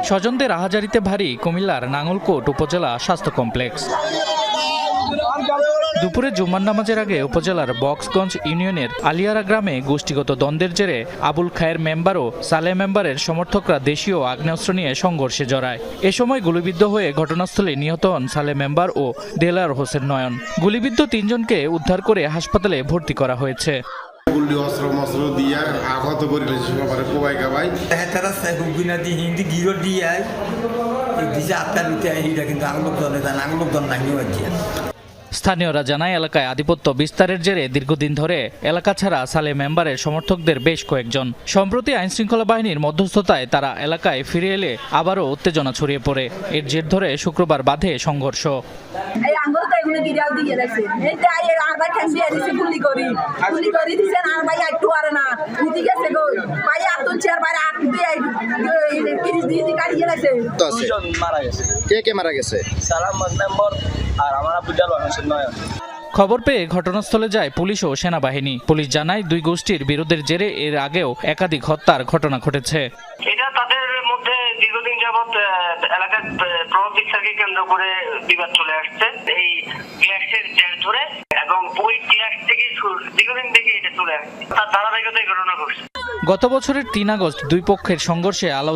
স্বজনদের আহাজারিতে ভারী কুমিল্লার নাঙ্গলকোট উপজেলা স্বাস্থ্য কমপ্লেক্স। দুপুরে জুম্মার নামাজের আগে উপজেলার বক্সগঞ্জ ইউনিয়নের আলিয়ারা গ্রামে গোষ্ঠীগত দ্বন্দ্বের জেরে আবুল খায়ের মেম্বার ও সালেহ মেম্বারের সমর্থকরা দেশীয় আগ্নেয়াস্ত্র নিয়ে সংঘর্ষে জড়ায়। এ সময় গুলিবিদ্ধ হয়ে ঘটনাস্থলে নিহত হন সালেহ মেম্বার ও দেলার হোসেন নয়ন। গুলিবিদ্ধ তিনজনকে উদ্ধার করে হাসপাতালে ভর্তি করা হয়েছে। স্থানীয়রা জানায় এলাকায় আধিপত্য বিস্তারের জেরে দীর্ঘদিন ধরে এলাকা ছাড়া সালেহ মেম্বারের সমর্থকদের বেশ কয়েকজন। সম্প্রতি আইনশৃঙ্খলা বাহিনীর মধ্যস্থতায় তারা এলাকায় ফিরে এলে আবারও উত্তেজনা ছড়িয়ে পড়ে। এর জের ধরে শুক্রবার বাধে সংঘর্ষ। কে মারা গেছে? খবর পেয়ে ঘটনাস্থলে যায় পুলিশ ও সেনাবাহিনী। পুলিশ জানায় দুই গোষ্ঠীর বিরোধের জেরে এর আগেও একাধিক হত্যার ঘটনা ঘটেছে। এটা তাদের মধ্যে দীর্ঘদিন যাবৎ এলাকার প্রভাব বিস্তারকে কেন্দ্র করে বিবাদ চলে আসছে। এই ক্লাসের জের ধরে এবং ওই ক্লাস থেকে দীর্ঘদিন থেকে এটা চলে আসছে, তার ধারাবাহিকতায় ঘটনা ঘটছে। গত বছরের 3 আগস্ট দুই পক্ষের সংঘর্ষে